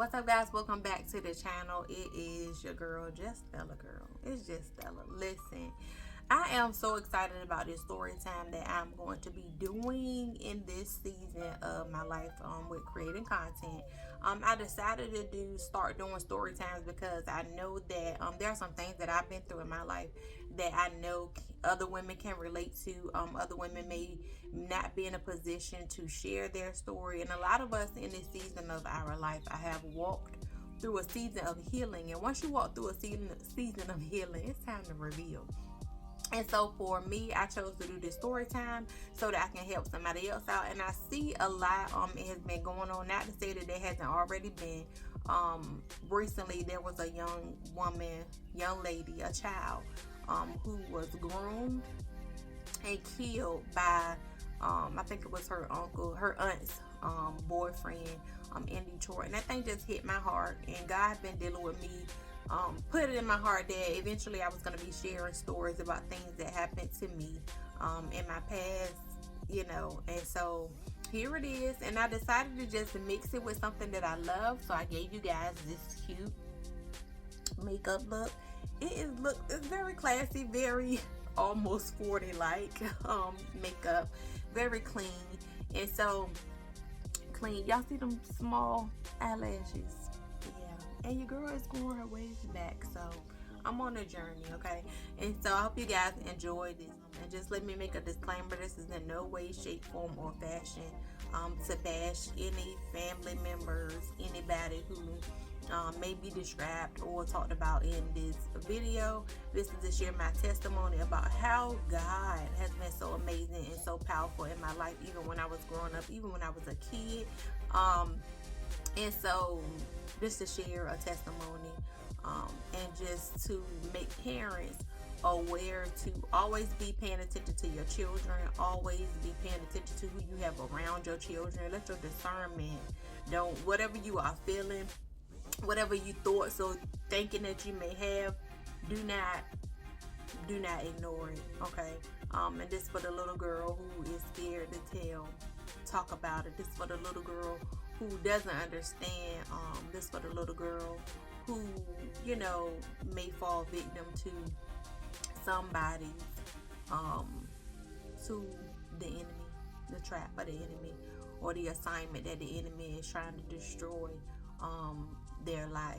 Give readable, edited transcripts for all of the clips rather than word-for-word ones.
What's up, guys? Welcome back to the channel. It is your girl, Just Stella girl. It's just Stella. Listen, I am so excited about this story time that I'm going to be doing in this season of my life with creating content. I decided to start doing story times because I know that there are some things that I've been through in my life that I know other women can relate to. Other women may not be in a position to share their story, and a lot of us in this season of our life, I have walked through a season of healing. And once you walk through a season of healing, it's time to reveal. And so for me, I chose to do this story time so that I can help somebody else out. And I see a lot it has been going on. Not to say that there hasn't already been. Recently there was a young lady, a child, who was groomed and killed by I think it was her aunt's boyfriend in Detroit. And that thing just hit my heart, and God's been dealing with me. Put it in my heart that eventually I was going to be sharing stories about things that happened to me in my past, and so here it is. And I decided to just mix it with something that I love, so I gave you guys this cute makeup look. It's very classy, very almost 40 like makeup, very clean. And so clean, y'all see them small eyelashes? And your girl is going her ways back, so I'm on a journey, okay? And so I hope you guys enjoy this. And just let me make a disclaimer: this is in no way, shape, form, or fashion to bash any family members, anybody who may be described or talked about in this video. This is to share my testimony about how God has been so amazing and so powerful in my life, even when I was growing up, even when I was a kid. And so just to share a testimony, and just to make parents aware to always be paying attention to your children, always be paying attention to who you have around your children. Let your discernment, whatever you are feeling, whatever you thought, so thinking that you may have, do not ignore it, okay? And this for the little girl who is scared to talk about it. This for the little girl who doesn't understand. This for the little girl who, may fall victim to somebody, to the enemy, the trap of the enemy, or the assignment that the enemy is trying to destroy their life.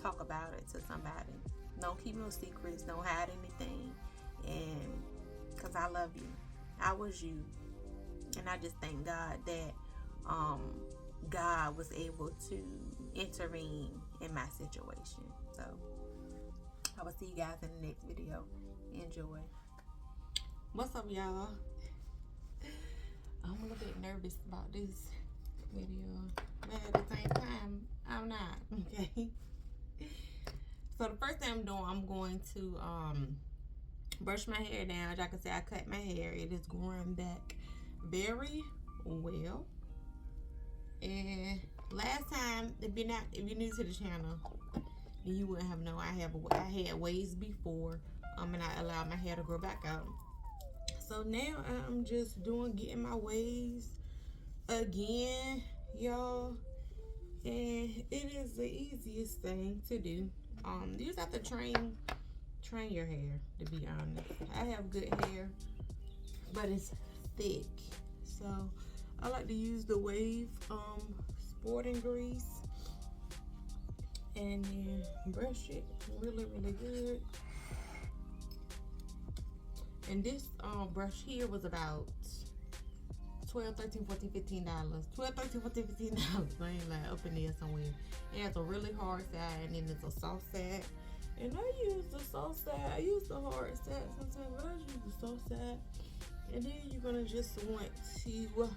Talk about it to somebody. Don't keep no secrets. Don't hide anything. And because I love you, I was you, and I just thank God that God was able to intervene in my situation. So I will see you guys in the next video. Enjoy. What's up, y'all? I'm a little bit nervous about this video, but at the same time, I'm not. Okay. So the first thing I'm doing, I'm going to brush my hair down. As y'all can see, I cut my hair. It is growing back very well. And last time, if you're new to the channel, you wouldn't have known I had waves before, and I allowed my hair to grow back out. So now I'm just getting my waves again, y'all. And it is the easiest thing to do. You just have to train your hair, to be honest. I have good hair, but it's thick, so I like to use the Wave sporting grease, and then brush it really good. And this brush here was about $12, $13, $14, $15. $12, $13, $14, $15. I ain't like up in there somewhere. It has a really hard side, and then it's a soft side. And I use the soft side. I use the hard side sometimes, but I use the soft side. And then you're gonna just want to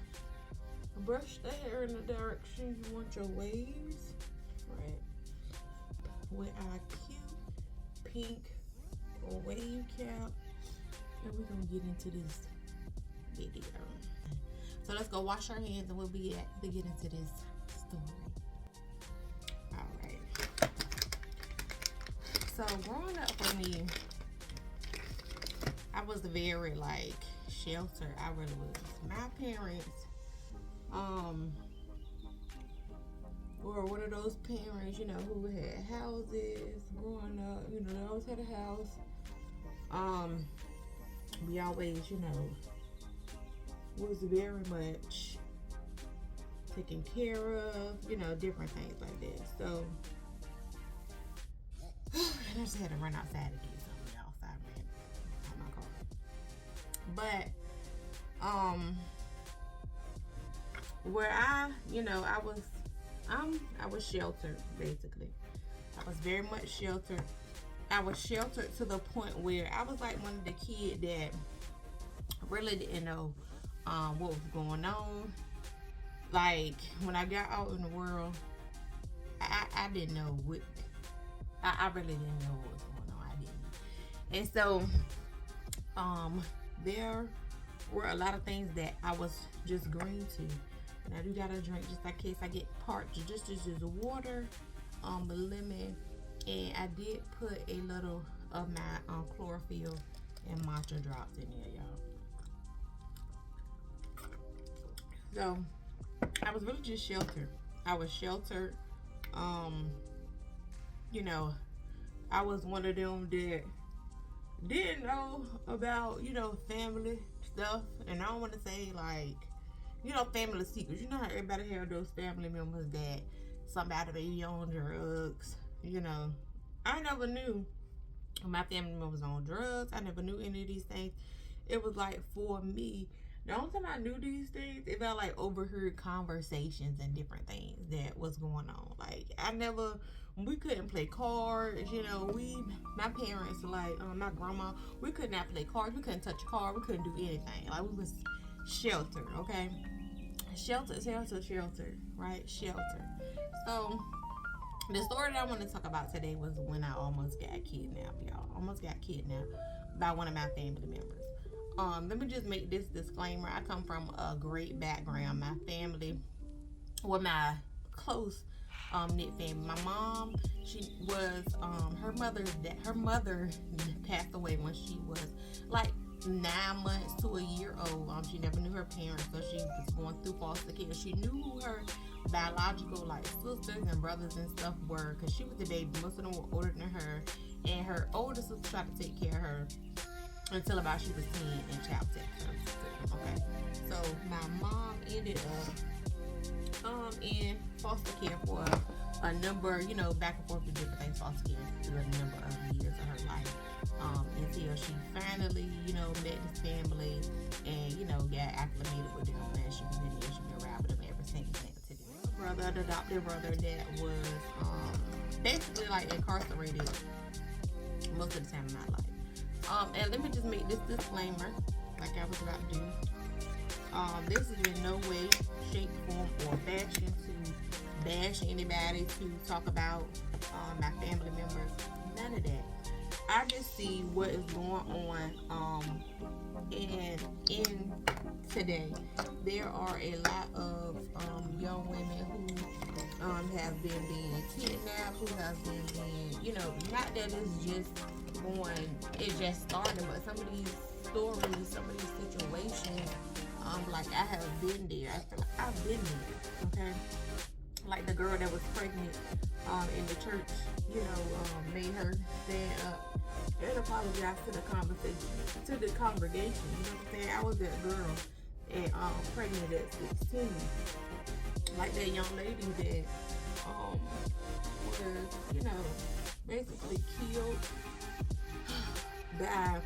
brush the hair in the direction you want your waves, right? With our cute pink wave cap. And we're gonna get into this video. So let's go wash our hands, and we'll be back to get into this story. Alright. So growing up for me, I was very sheltered. I really was. My parents were one of those parents, you know, who had houses growing up. You know, they always had a house. We always, you know, was very much taken care of, you know, different things like that. So, I just had to run outside to get something outside, man, on my car. But, where I, you know, I was sheltered, basically. I was very much sheltered. I was sheltered to the point where I was like one of the kids that really didn't know what was going on. Like, when I got out in the world, I didn't know what, I really didn't know what was going on. I didn't. And so, there were a lot of things that I was just green to. And I do gotta drink just in case I get parched. Just water, lemon, and I did put a little of my chlorophyll and matcha drops in there, y'all. So I was really just sheltered. I was sheltered. You know, I was one of them that didn't know about, you know, family stuff. And I don't want to say like, you know, family secrets. You know how everybody have those family members that somebody may be on drugs. You know, I never knew my family member was on drugs. I never knew any of these things. It was like, for me, the only time I knew these things, if I like overheard conversations and different things that was going on. Like, we couldn't play cards, you know, my parents, like, my grandma, we could not play cards, we couldn't touch a card, we couldn't do anything. Like, we was sheltered, okay? Sheltered, right? Sheltered. So, the story that I want to talk about today was when I almost got kidnapped, y'all. Almost got kidnapped by one of my family members. Let me just make this disclaimer. I come from a great background. My family, well, my close knit family. My mom, she was her mother passed away when she was like 9 months to a year old. She never knew her parents, so she was going through foster care. She knew who her biological like sisters and brothers and stuff were, because she was the baby. Most of them were older than her, and her older sister tried to take care of her until about she was 10 and child protection. Okay, so my mom ended up in foster care for a number, you know, back and forth to different things, foster care through a number of years of her life, until she finally, you know, met this family and, you know, got acclimated with them, and she been around with them ever since. Brother, the adopted brother that was basically like incarcerated most of the time in my life. And let me just make this disclaimer, like I was about to do. This is in no way, shape, form, or fashion to bash anybody, to talk about my family members. None of that. I just see what is going on in today. There are a lot of young women who have been being kidnapped, who have been being, you know, not that it's just starting, but some of these stories, some of these situations, like I have been there. I feel like I've been there, okay? Like the girl that was pregnant in the church, you know, made her stand up and apologize to the congregation. You know what I'm saying? I was that girl and pregnant at 16. Like that young lady that was, you know, basically killed by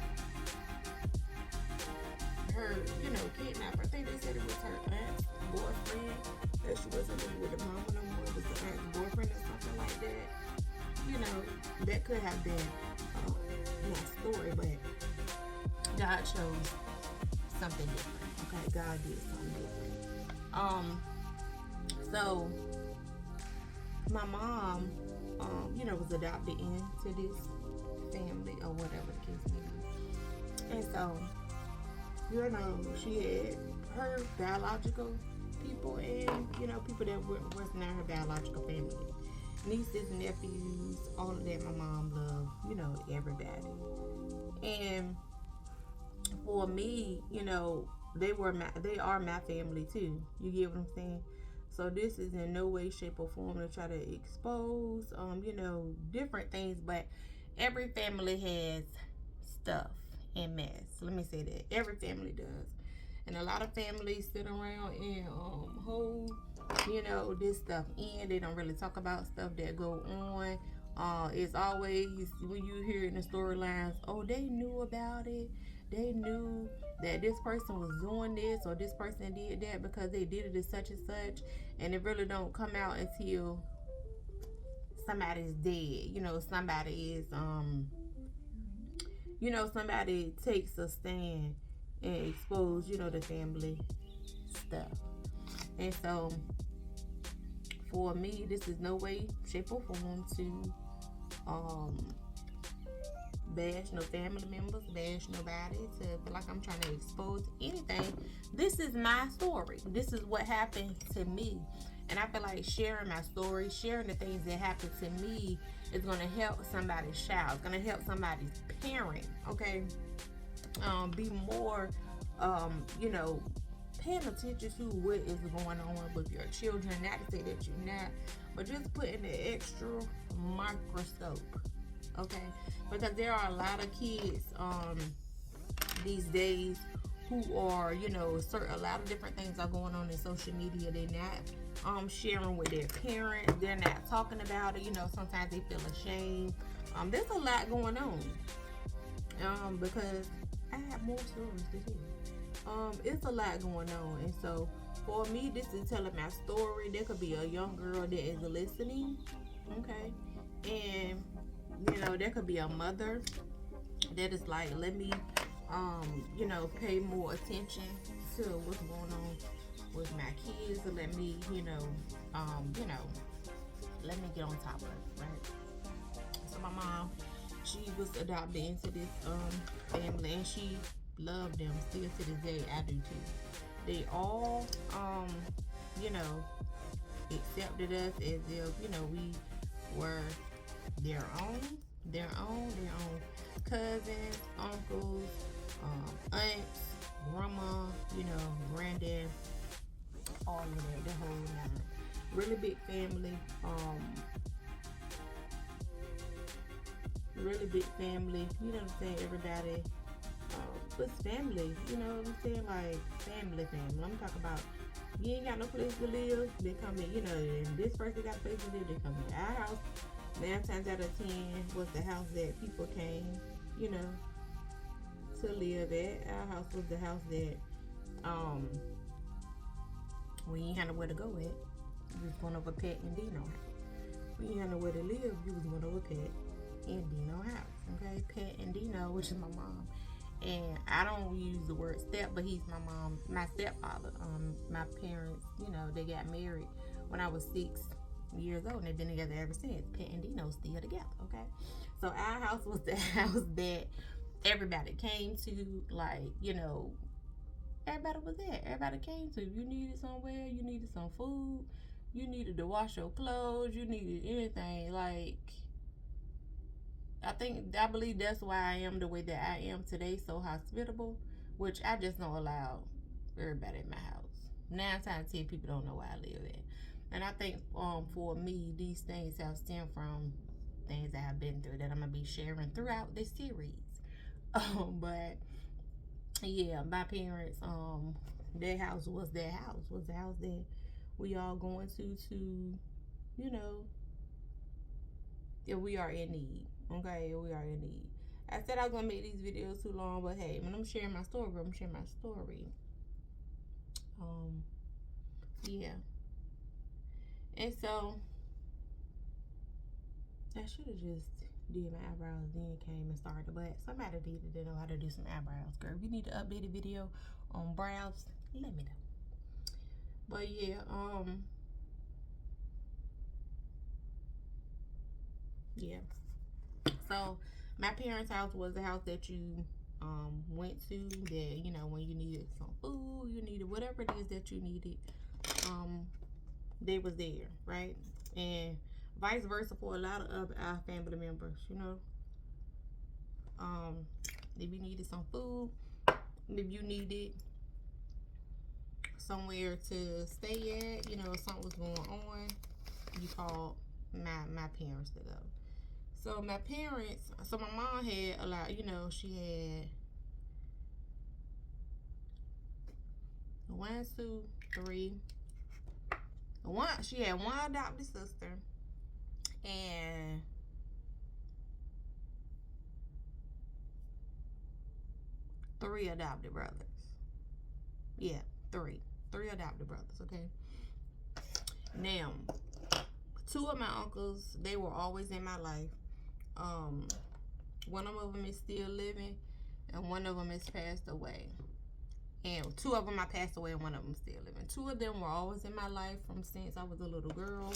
her, you know, kidnapper. I think they said it was her aunt's boyfriend, that she wasn't living with the mama no more. It was the aunt's boyfriend or something like that. You know, that could have been my story, but God chose something different. Okay, God did something different. So my mom, you know, was adopted into this family or whatever the case may be. And so, you know, she had her biological people and, you know, people that was not her biological family. Nieces, nephews, all of that. My mom loved, you know, everybody. And for me, you know, they are my family too. You get what I'm saying? So this is in no way, shape, or form to try to expose, you know, different things. But every family has stuff and mess. Let me say that every family does, and a lot of families sit around and hold, you know, this stuff in. They don't really talk about stuff that go on. It's always when you hear in the storylines, oh, they knew about it. They knew that this person was doing this or this person did that because they did it as such and such, and it really don't come out until somebody's dead. You know, somebody is you know, somebody takes a stand and expose, you know, the family stuff. And so for me, this is no way, shape, or form to um bash no family members, bash nobody, to feel like I'm trying to expose anything. This is my story. This is what happened to me. And I feel like sharing my story, sharing the things that happened to me is going to help somebody's child. It's going to help somebody's parent, okay? Be more, you know, paying attention to what is going on with your children. Not to say that you're not, but just putting the extra microscope, okay? Because there are a lot of kids these days who are, you know, a lot of different things are going on in social media. They're not sharing with their parents. They're not talking about it. You know, sometimes they feel ashamed. There's a lot going on. Because I have more stories to tell. It's a lot going on, and so for me, this is telling my story. There could be a young girl that is listening, okay, and you know, there could be a mother that is like, let me, you know, pay more attention to what's going on with my kids, and let me, you know, let me get on top of it, right? So my mom, she was adopted into this family, and she loved them still to this day. I do too. They all, you know, accepted us as if, you know, we were their own cousins, uncles, aunts, grandma, you know, granddad, all of that, the whole nine. Really big family. Really big family. You know what I'm saying? Everybody was family. You know what I'm saying? Like family. I'm talking about, you ain't got no place to live, they come in, you know, and this person got a place to live, they come in our house. 9 times out of 10 was the house that people came, you know, to live at. Our house was the house that we ain't had nowhere to go at. You was going over Pet and Dino. We ain't had nowhere to live, you was going over Pet and Dino house. Okay, Pet and Dino, which is my mom. And I don't use the word step, but he's my stepfather. My parents, you know, they got married when I was 6 years old, and they've been together ever since. Pet and Dino still together, okay? So our house was the house that everybody came to, like, you know, everybody was there. Everybody came to. If you needed somewhere, you needed some food, you needed to wash your clothes, you needed anything, like, I believe that's why I am the way that I am today, so hospitable, which I just don't allow everybody in my house. 9 times 10 people don't know where I live at. And I think for me, these things have stemmed from things that I've been through that I'm going to be sharing throughout this series. But yeah, my parents, their house was the house that we all going to, you know, if we are in need. Okay, we are in need. I said I was gonna make these videos too long, but hey, when I'm sharing my story, Yeah. And so I should have just did my eyebrows, then came and started. But somebody needed to know how to do some eyebrows, girl. If you need to update a video on brows, let me know. But yeah, yeah. So my parents' house was the house that you went to, that, you know, when you needed some food, you needed whatever it is that you needed, they was there, right? And vice versa for a lot of our family members, you know. If you needed some food, if you needed somewhere to stay at, you know, something my parents to go. So my parents, so my mom had a lot, you know, she had 1, 2, 3. She had one adopted sister and 3 adopted brothers. Yeah, 3 adopted brothers. Okay. Now, 2 of my uncles, they were always in my life. One of them is still living, and one of them has passed away. And 2 of them I passed away, and one of them still living. 2 of them were always in my life from since I was a little girl.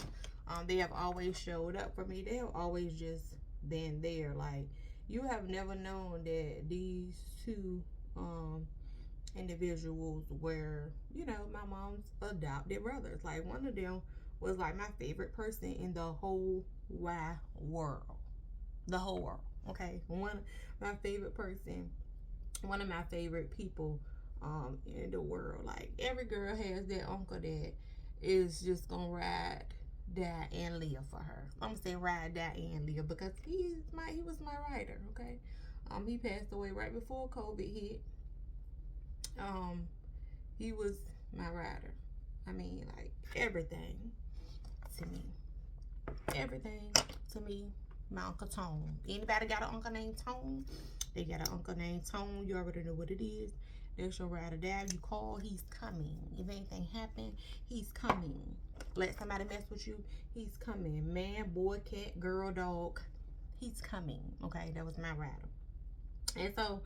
They have always showed up for me. They have always just been there. Like, you have never known that these 2 individuals were, you know, my mom's adopted brothers. Like, one of them was like my favorite person in the whole wide world. The whole world. Okay. My favorite person, one of my favorite people in the world. Like, every girl has that uncle that is just gonna ride, die, and live for her. I'm gonna say ride, die, and live because he was my rider. Okay. He passed away right before COVID hit. He was my rider. I mean, like, everything to me. Everything to me. My Uncle Tone. Anybody got an uncle named Tone? They got an uncle named Tone. You already know what it is. That's your ride or die. You call, he's coming. If anything happen, he's coming. Let somebody mess with you, he's coming. Man, boy, cat, girl, dog, he's coming. Okay, that was my rider. And so,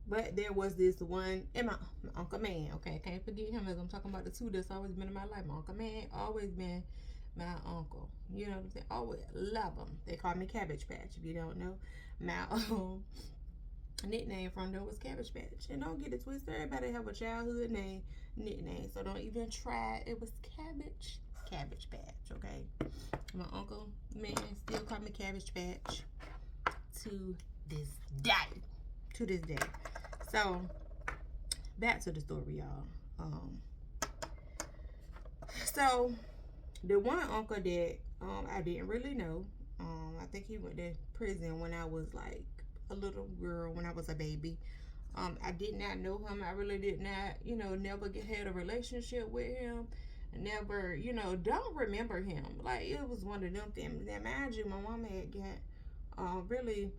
but there was this one, and my Uncle Man, okay, I can't forget him as I'm talking about the 2 that's always been in my life. My Uncle Man always been my uncle. You know what I'm saying? Always love him. They call me Cabbage Patch, if you don't know. My nickname from there was Cabbage Patch. And don't get it twisted. Everybody have a childhood nickname. So don't even try. It was Cabbage Patch, okay? My Uncle Man still call me Cabbage Patch to this day. To this day. So, back to the story, y'all. So, the one uncle that I didn't really know, I think he went to prison when I was like a little girl, when I was a baby. I did not know him. I really did not, you know, never had a relationship with him. Never, you know, don't remember him. Like, it was one of them things. Now, mind you, my mama had really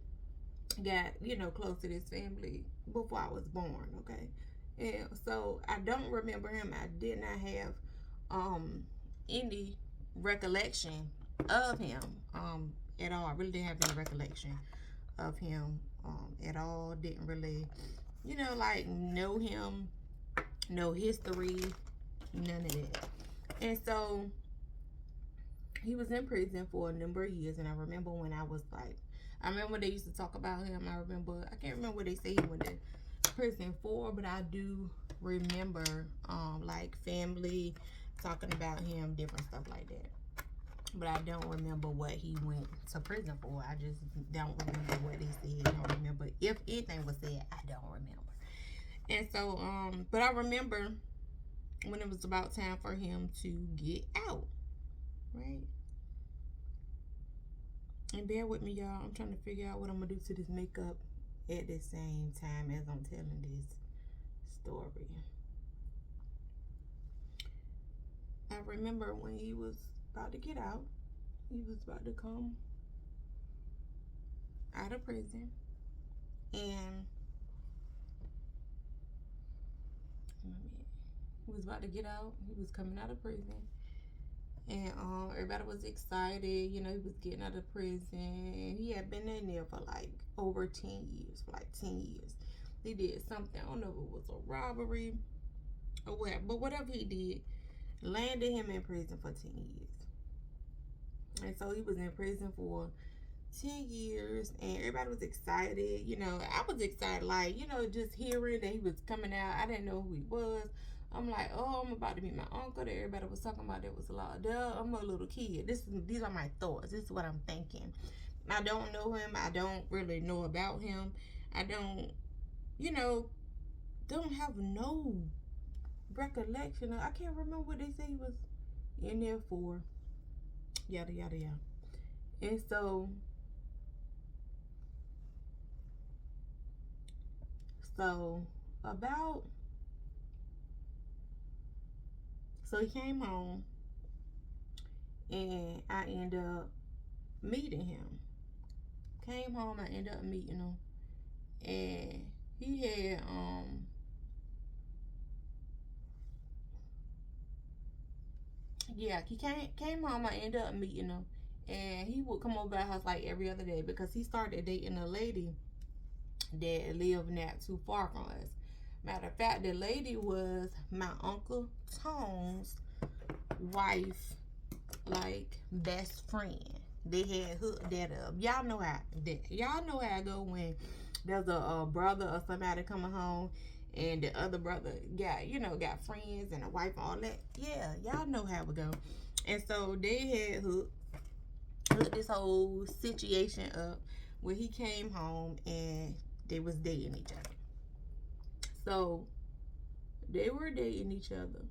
got, you know, close to this family before I was born, okay? And so I don't remember him. I did not have any recollection of him at all. I really didn't have any recollection of him at all. Didn't really, you know, like, know him, no history, none of that. And so he was in prison for a number of years, and I remember when I was like, I remember they used to talk about him. I can't remember what they say he went to prison for, but I do remember like family talking about him, different stuff like that. But I don't remember what he went to prison for. I just don't remember what they said. I don't remember if anything was said. I don't remember. And so, but I remember when it was about time for him to get out, right? And bear with me, y'all. I'm trying to figure out what I'm going to do to this makeup at the same time as I'm telling this story. I remember when he was about to get out. He was about to come out of prison. And he was about to get out. He was coming out of prison. And everybody was excited. You know, he was getting out of prison. He had been in there for like over 10 years. For like 10 years. He did something. I don't know if it was a robbery or what. But whatever he did, landed him in prison for 10 years. And so he was in prison for 10 years. And everybody was excited. You know, I was excited. Like, you know, just hearing that he was coming out. I didn't know who he was. I'm like, oh, I'm about to meet my uncle that everybody was talking about. That was a lot. Duh, I'm a little kid. These are my thoughts. This is what I'm thinking. I don't know him. I don't really know about him. I don't, you know, don't have no recollection. I can't remember what they say he was in there for. yada yada yada. And so about so he came home and I ended up meeting him. Came home, I ended up meeting him, and he had yeah, he came home, I ended up meeting him, and he would come over to our house like every other day because he started dating a lady that lived not too far from us. Matter of fact, the lady was my Uncle Tom's wife, like best friend. They had hooked that up. Y'all know how I go when there's a brother or somebody coming home and the other brother got friends and a wife, all that. Yeah, y'all know how it go. And so they had hooked this whole situation up where he came home and they was dating each other. So they were dating each other.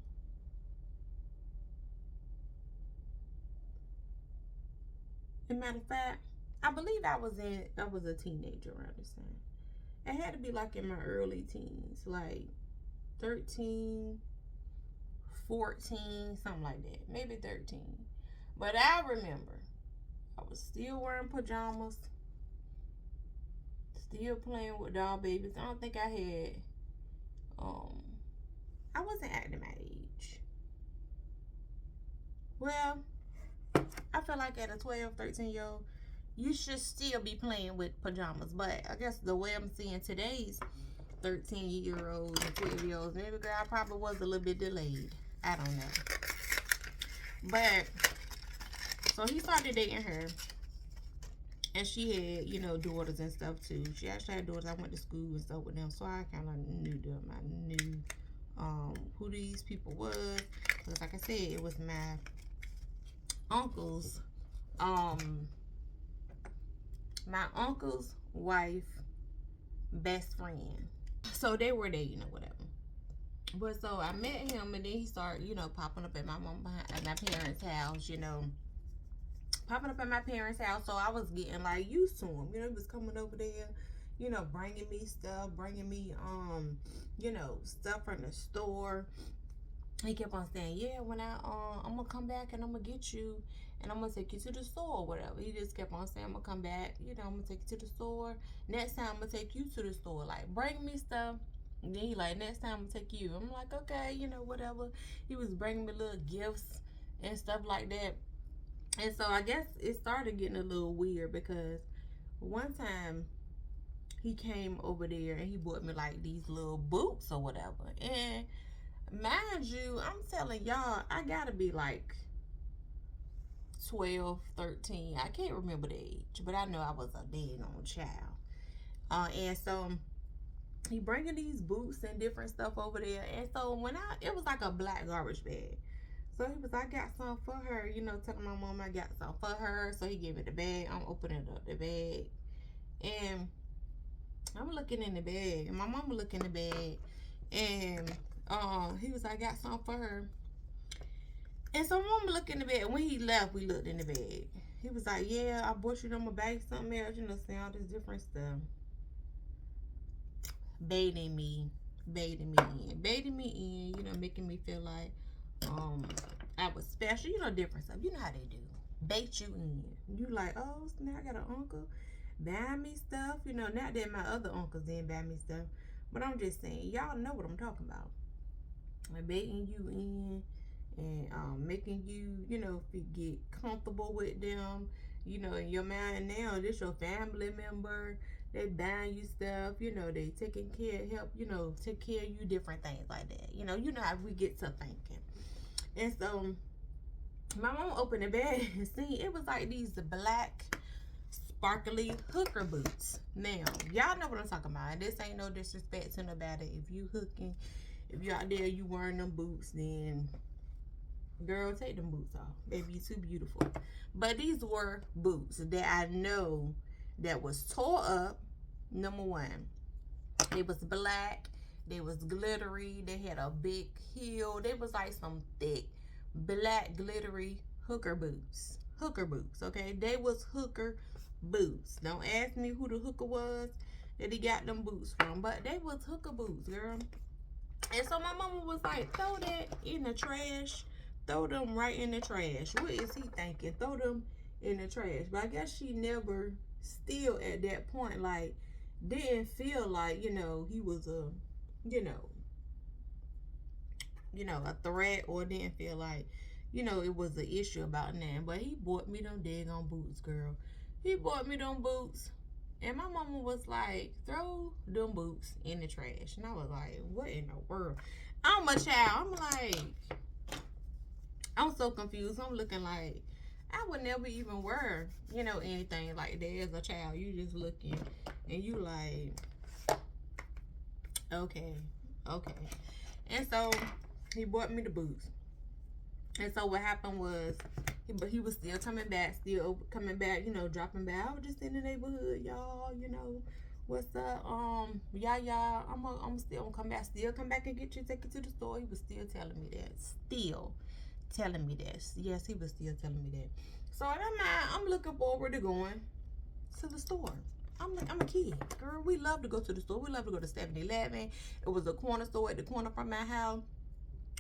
As a matter of fact, I believe I was a teenager around this time. It had to be like in my early teens, like 13, 14, something like that. Maybe 13. But I remember I was still wearing pajamas, still playing with doll babies. I don't think I had I wasn't acting my age. Well, I feel like at a 12, 13-year-old, you should still be playing with pajamas. But I guess the way I'm seeing today's 13-year-olds and 12-year-olds, maybe girl, I probably was a little bit delayed. I don't know. But, so he started dating her. And she had, daughters and stuff too. She actually had daughters. I went to school and stuff with them. So I kind of knew them. I knew who these people was. Because like I said, it was my uncle's wife best friend. So they were dating or whatever. But so I met him and then he started, popping up at my parents' house, popping up at my parents' house. So I was getting like used to him. He was coming over there, bringing me stuff, bringing me stuff from the store. He kept on saying, yeah, when I'm gonna come back and I'm gonna get you and I'm gonna take you to the store or whatever. He just kept on saying, I'm gonna come back, I'm gonna take you to the store. Next time I'm gonna take you to the store. Like, bring me stuff. And then he like, next time I'm gonna take you. I'm like, okay, whatever. He was bringing me little gifts and stuff like that. And so I guess it started getting a little weird because one time he came over there and he bought me like these little boots or whatever. And mind you, I'm telling y'all, I gotta be like 12, 13. I can't remember the age, but I know I was a daggone child. And so he bringing these boots and different stuff over there. And so it was like a black garbage bag. So he was, I got some for her, telling my mom I got some for her. So he gave me the bag. I'm opening up the bag. And I'm looking in the bag. And my mama looking in the bag. And he was like, I got some for her. And so mama looked in the bag. When he left, we looked in the bag. He was like, yeah, I bought you them a bag, something else, saying all this different stuff. Baiting me in, making me feel like I was special, different stuff. You know how they do. Bait you in. You like, oh, now I got an uncle buy me stuff. Not that my other uncles didn't buy me stuff. But I'm just saying, y'all know what I'm talking about. Baiting you in and making you, get comfortable with them. In your mind now, this your family member. They buying you stuff, they taking care, take care of you, different things like that. You know how we get to thinking. And so my mom opened the bag and see it was like these black sparkly hooker boots. Now, y'all know what I'm talking about. This ain't no disrespect to nobody. If you hooking, if you out there, you wearing them boots, then girl, take them boots off. Baby, you too beautiful. But these were boots that I know that was tore up. Number one, they was black. They was glittery. They had a big heel. They was like some thick, black, glittery hooker boots. hooker boots, okay? They was hooker boots. Don't ask me who the hooker was that he got them boots from, but they was hooker boots, girl. And so my mama was like, throw that in the trash. Throw them right in the trash. What is he thinking? Throw them in the trash. But I guess she never still at that point, like, didn't feel like, you know, he was a, you know, a threat, or didn't feel like, you know, it was an issue about that. But he bought me them daggone boots, girl. He bought me them boots. And my mama was like, throw them boots in the trash. And I was like, what in the world? I'm a child. I'm like, I'm so confused. I'm looking like, I would never even wear, you know, anything like that as a child. You just looking and you like, okay. And so he bought me the boots. And so what happened was, he was still coming back, you know, dropping back. I was just in the neighborhood, y'all, you know, what's up? Yeah, I'm still gonna come back, and get you, take you to the store. He was still telling me that, Yes, he was still telling me that. So I'm looking forward to going to the store. I'm a kid, girl. We love to go to the store. We love to go to 7-Eleven. It was a corner store at the corner from my house.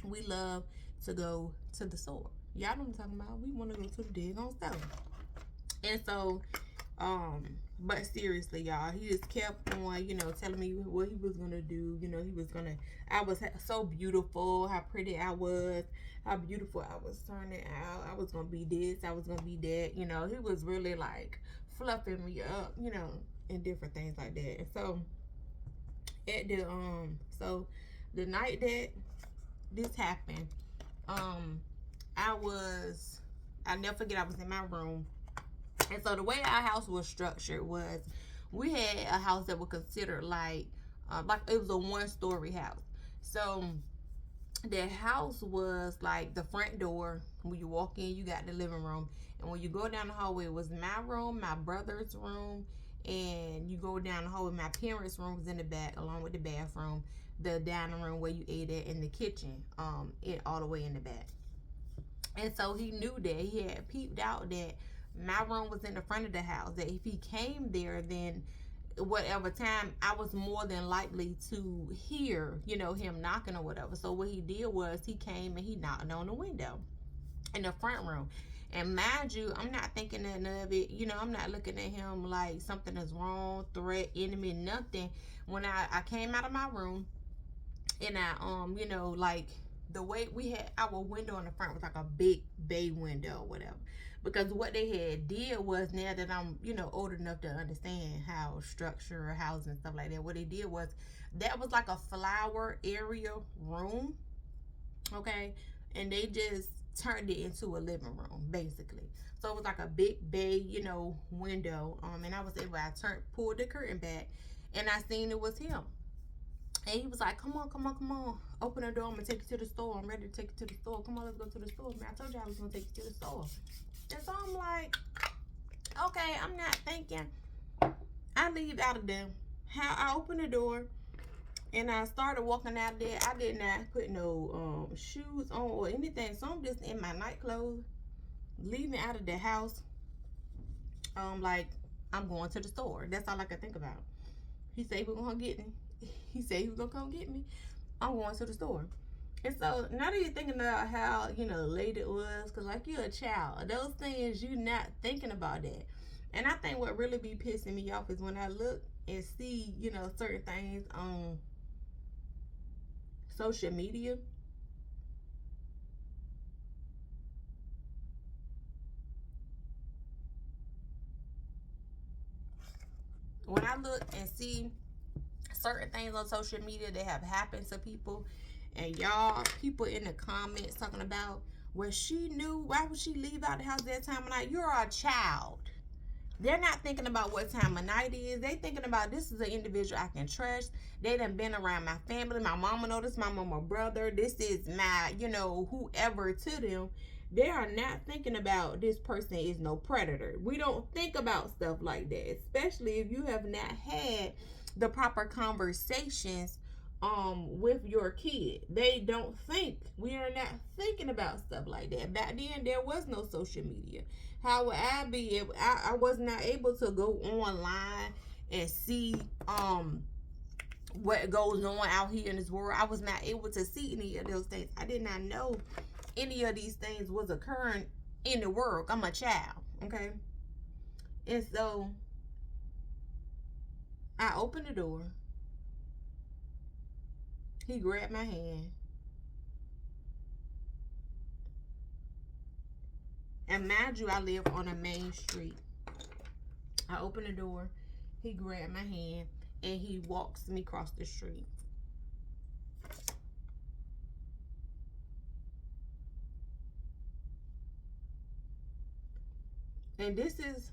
We love to go to the store. Y'all know what I'm talking about. We want to go to the daggone store. And so, but seriously, y'all, he just kept on, you know, telling me what he was gonna do. You know, I was so beautiful, how pretty I was, how beautiful I was turning out. I was gonna be this, I was gonna be that. You know, he was really like fluffing me up, you know, and different things like that. And so at the night that this happened, I never forget, I was in my room. And so the way our house was structured was, we had a house that was considered like it was a 1-story house. So the house was like, the front door, when you walk in, you got the living room. And when you go down the hallway, it was my room, my brother's room, and you go down the hallway, my parents' room was in the back, along with the bathroom, the dining room where you ate at, and the kitchen, all the way in the back. And so he knew that, he had peeped out that my room was in the front of the house, that if he came there, then whatever time, I was more than likely to hear, you know, him knocking or whatever. So what he did was, he came and he knocked on the window in the front room. And mind you, I'm not thinking nothing of it. You know, I'm not looking at him like something is wrong, threat, enemy, nothing. When I came out of my room, and I, you know, like, the way we had our window in the front was like a big bay window or whatever. Because what they had did was, now that I'm, you know, old enough to understand how structure or housing and stuff like that, what they did was, that was like a flower area room, okay? And they just turned it into a living room, basically. So it was like a big bay, you know, window. And I was able, pulled the curtain back, and I seen it was him. And he was like, come on. Open the door. I'm going to take you to the store. I'm ready to take you to the store. Come on, let's go to the store. Man, I told you I was going to take you to the store. And so I'm like, okay, I'm not thinking. I leave out of there. I opened the door, and I started walking out there. I did not put no shoes on or anything. So I'm just in my night clothes, leaving out of the house. Like, I'm going to the store. That's all I could think about. He said he was going to get me. He said he was going to come get me. I'm going to the store. And so now that you're thinking about how, you know, late it was, because like, you're a child, those things, you're not thinking about that. And I think what really be pissing me off is when I look and see, you know, certain things on social media. When I look and see certain things on social media that have happened to people, and y'all, people in the comments talking about, well, she knew, why would she leave out the house that time of night? You're a child. They're not thinking about what time of night it is. They thinking about, this is an individual I can trust. They done been around my family. My mama know this, my mama, brother. This is my, you know, whoever to them. They are not thinking about, this person is no predator. We don't think about stuff like that, especially if you have not had the proper conversations with your kid. They don't think. We are not thinking about stuff like that. Back then there was no social media. How would I be able, I was not able to go online and see what goes on out here in this world. I was not able to see any of those things. I did not know any of these things was occurring in the world. I'm a child, okay? And so I opened the door. He grabbed my hand. And mind you, I live on a main street. I opened the door. He grabbed my hand and he walks me across the street. And this is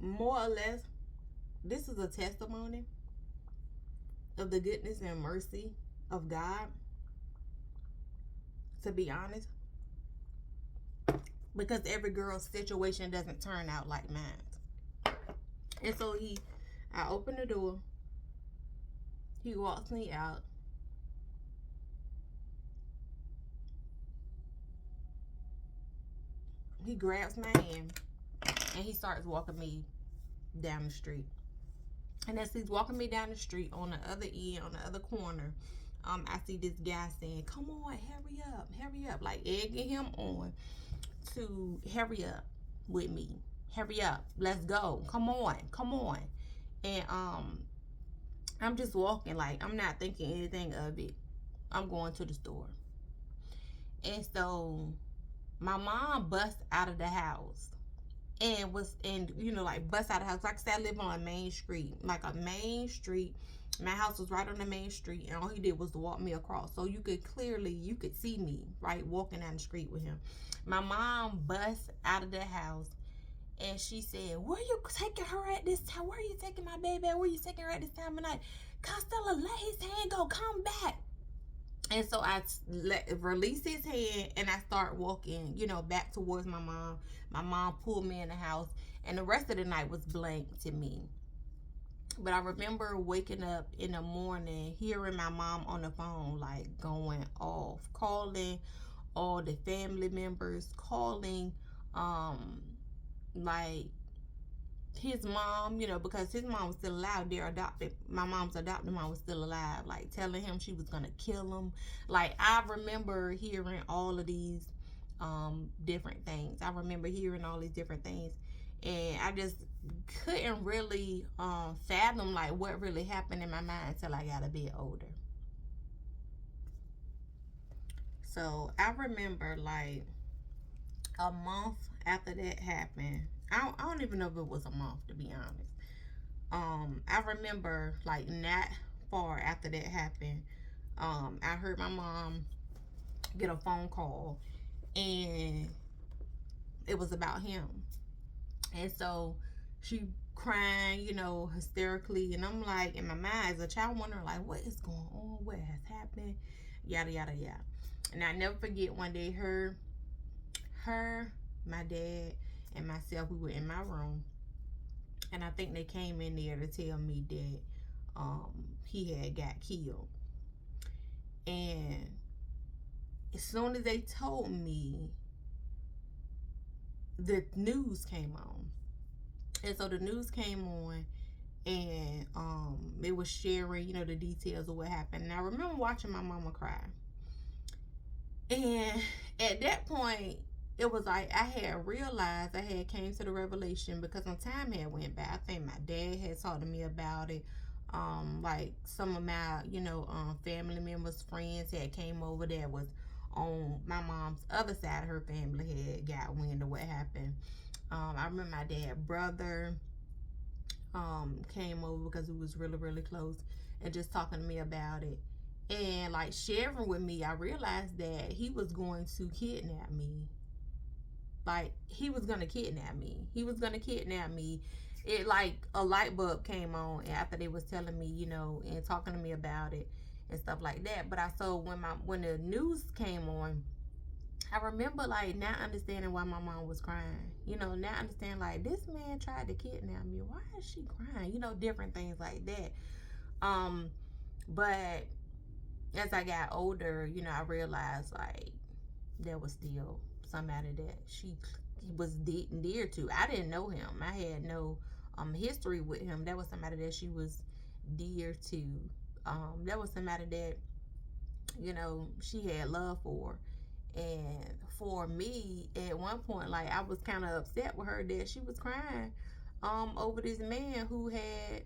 more or less, this is a testimony of the goodness and mercy of God, to be honest. Because every girl's situation doesn't turn out like mine. And so I open the door. He walks me out. He grabs my hand and he starts walking me down the street. And as he's walking me down the street, on the other end, on the other corner, I see this guy saying, "Come on, hurry up," like egging him on to hurry up with me. Hurry up, let's go. Come on. And I'm just walking, like I'm not thinking anything of it. I'm going to the store. And so my mom busts out of the house and like bust out of the house. Like I said, I live on a main street, like a main street. My house was right on the main street, and all he did was to walk me across. So you could see me, right, walking down the street with him. My mom busts out of the house, and she said, "Where are you taking her at this time? Where are you taking my baby at? Where are you taking her at this time of night? Costello, let his hand go. Come back." And so I release his hand and I start walking, back towards my mom. My mom pulled me in the house, and the rest of the night was blank to me. But I remember waking up in the morning, hearing my mom on the phone, like going off, calling all the family members, calling, like his mom, because his mom was still alive. My mom's adopted mom was still alive, like telling him she was gonna kill him. Like I remember hearing all of these different things. I remember hearing all these different things, and I just couldn't really fathom like what really happened in my mind until I got a bit older. So I remember like a month after that happened. I don't even know if it was a month, to be honest. I remember like not far after that happened, I heard my mom get a phone call, and it was about him. And so she crying, hysterically, and I'm like, in my mind as a child, wondering like, what is going on? What has happened? Yada yada yada. And I never forget one day her, my dad, and myself, we were in my room, and I think they came in there to tell me that he had got killed. And as soon as they told me, the news came on. And so the news came on, and it was sharing, the details of what happened. And I remember watching my mama cry. And at that point, it was like I had realized, I had came to the revelation, because some time had went by. I think my dad had talked to me about it. Like some of my, family members, friends had came over that was on my mom's other side of her family had got wind of what happened. I remember my dad's brother came over because we was really, really close, and just talking to me about it. And like sharing with me, I realized that he was going to kidnap me. Like he was gonna kidnap me. It like a light bulb came on after they was telling me, and talking to me about it and stuff like that. But when the news came on, I remember like not understanding why my mom was crying. Not understanding like, this man tried to kidnap me. Why is she crying? Different things like that. But as I got older, you know, I realized like there was still somebody that she was dear to. I didn't know him. I had no history with him. That was somebody that she was dear to. That was somebody that, you know, she had love for. And for me, at one point, like, I was kind of upset with her that she was crying over this man who had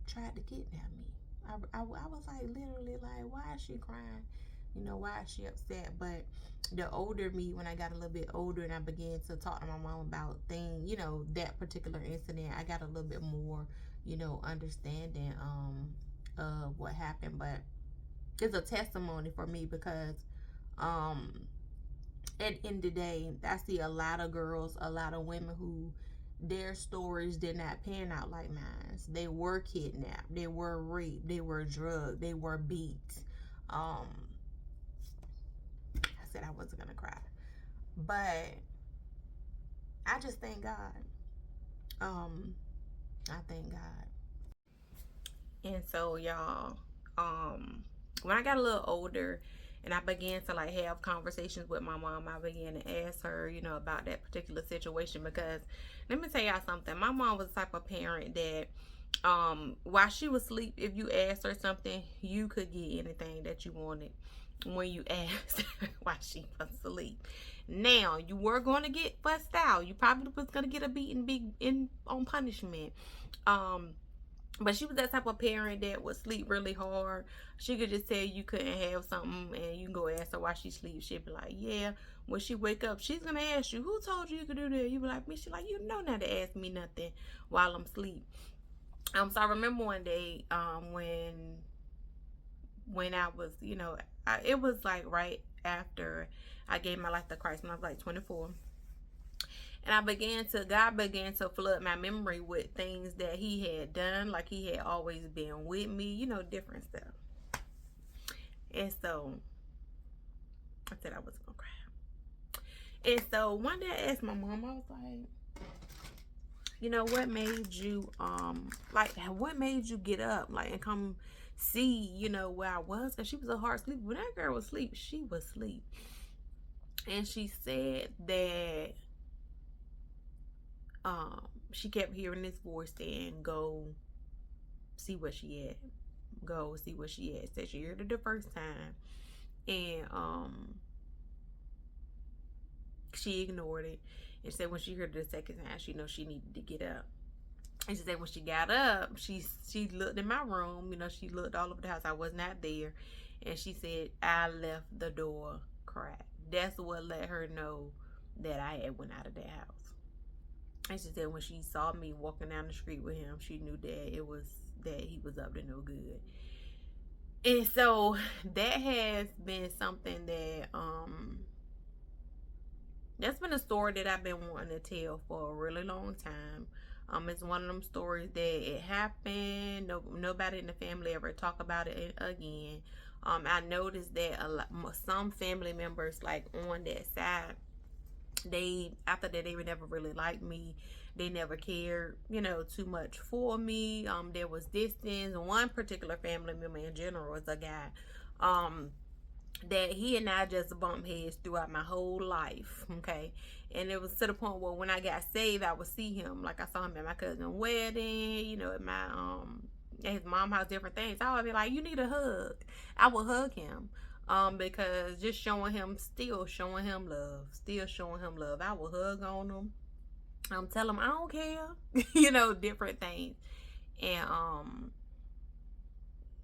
tried to kidnap me. I was like, literally, like, why is she crying? You know, why is she upset? But the older me, when I got a little bit older and I began to talk to my mom about things, you know, that particular incident, I got a little bit more, you know, understanding of what happened. But it's a testimony for me because um at the end of the day, I see a lot of girls, a lot of women who their stories did not pan out like mine. They were kidnapped, they were raped, they were drugged, they were beat. I said I wasn't gonna cry, but I just thank God. Um, I thank God. And so, y'all, when I got a little older and I began to like have conversations with my mom, I began to ask her, you know, about that particular situation. Because let me tell y'all something, my mom was the type of parent that while she was asleep, if you asked her something, you could get anything that you wanted when you asked while she was asleep. Now, you were going to get fussed out, you probably was going to get a beating big in on punishment. But she was that type of parent that would sleep really hard. She could just tell you couldn't have something and you can go ask her why she sleeps. She'd be like, yeah. When she wake up, she's going to ask you, who told you you could do that? You be like, me. She like, you know not to ask me nothing while I'm asleep. So I remember one day when I was, you know, it was like right after I gave my life to Christ when I was like 24. And God began to flood my memory with things that he had done, like he had always been with me, you know, different stuff. And so I said I wasn't gonna cry. And so one day I asked my mom, I was like, you know, what made you what made you get up like and come see, you know, where I was? Because she was a hard sleeper. When that girl was asleep, she was asleep. And she said that she kept hearing this voice saying, go see what she had. Go see what she had. Said she heard it the first time. And she ignored it. And said when she heard it the second time, she know she needed to get up. And she said when she got up, she looked in my room. You know, she looked all over the house. I was not there. And she said, I left the door cracked. That's what let her know that I had went out of that house. And she said when she saw me walking down the street with him, she knew that he was up to no good. And so that has been something that that's been a story that I've been wanting to tell for a really long time. It's one of them stories that it happened. Nobody in the family ever talk about it again. I noticed that some family members, like on that side, after that they would never really like me. They never cared, you know, too much for me. There was distance. One particular family member in general was a guy that he and I just bumped heads throughout my whole life. Okay. And it was to the point where when I got saved, I would see him. Like I saw him at my cousin's wedding, you know, at my at his mom's house, different things. I would be like, you need a hug. I would hug him. Because just still showing him love. I will hug on him. Tell him I don't care, you know, different things. And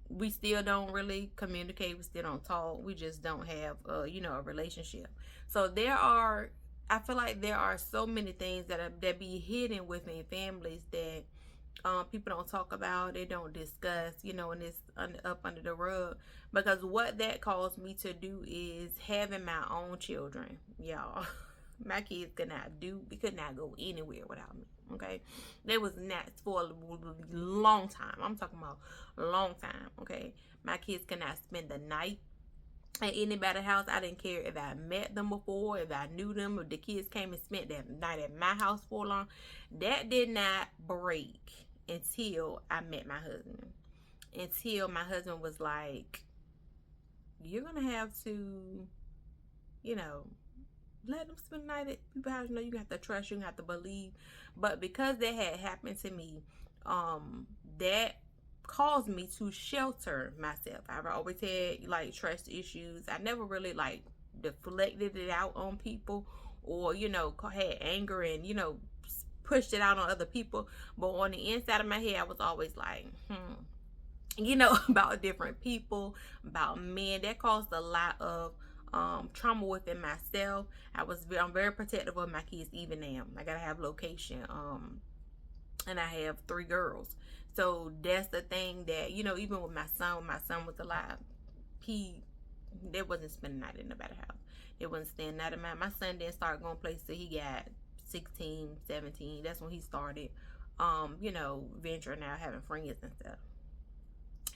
we still don't really communicate. We still don't talk. We just don't have, you know, a relationship. So I feel like there are so many things that be hidden within families that people don't talk about, they don't discuss, you know, and it's up under the rug. Because what that caused me to do is having my own children, y'all. My kids could not go anywhere without me. Okay, they was not for a long time. I'm talking about a long time. Okay, my kids could not spend the night at anybody's house. I didn't care if I met them before, if I knew them, if the kids came and spent that night at my house for long. That did not break until I met my husband. until my husband was like, you're gonna have to, you know, let them spend the night at people's house. You know, you have to trust, you have to believe. But because that had happened to me, that caused me to shelter myself. I've always had like trust issues. I never really like deflected it out on people, or you know, had anger and you know, pushed it out on other people. But on the inside of my head, I was always like, you know, about different people, about men. That caused a lot of trauma within myself. I'm very protective of my kids even now. I gotta have location. And I have 3 girls. So that's the thing that, you know, even with my son, when my son was alive, they wasn't spending the night in nobody's house. They wasn't staying night in my son didn't start going places till he got 16, 17. That's when he started, you know, venturing out, having friends and stuff.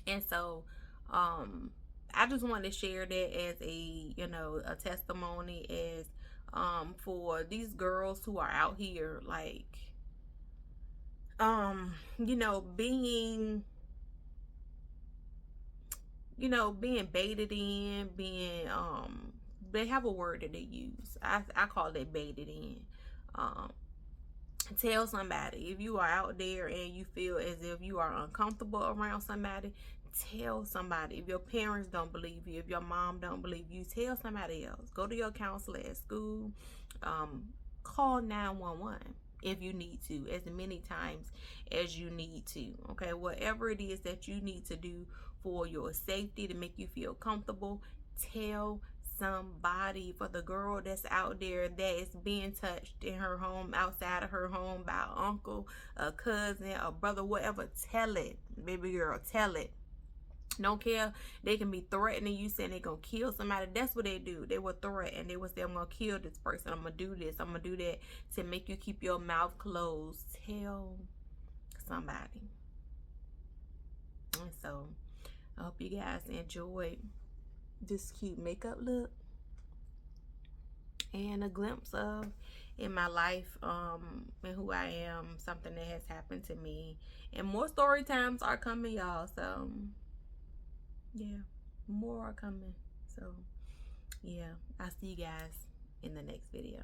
And so, I just wanted to share that as a, you know, a testimony as, for these girls who are out here, like, you know, being baited in, they have a word that they use. I call it baited in. Tell somebody if you are out there and you feel as if you are uncomfortable around somebody. Tell somebody. If your parents don't believe you, if your mom don't believe you, tell somebody else. Go to your counselor at school. Call 911 if you need to, as many times as you need to. Okay, whatever it is that you need to do for your safety, to make you feel comfortable, tell somebody. For the girl that's out there that is being touched in her home, outside of her home, by an uncle, a cousin, a brother, whatever, tell it. Baby girl, tell it. Don't care. They can be threatening you, saying they're gonna kill somebody. That's what they do. They will threaten. They will say, I'm gonna kill this person, I'm gonna do this, I'm gonna do that, to make you keep your mouth closed. Tell somebody. And so I hope you guys enjoyed this cute makeup look and a glimpse of in my life, and who I am, something that has happened to me. And more story times are coming, y'all. So yeah, more are coming. So yeah, I'll see you guys in the next video.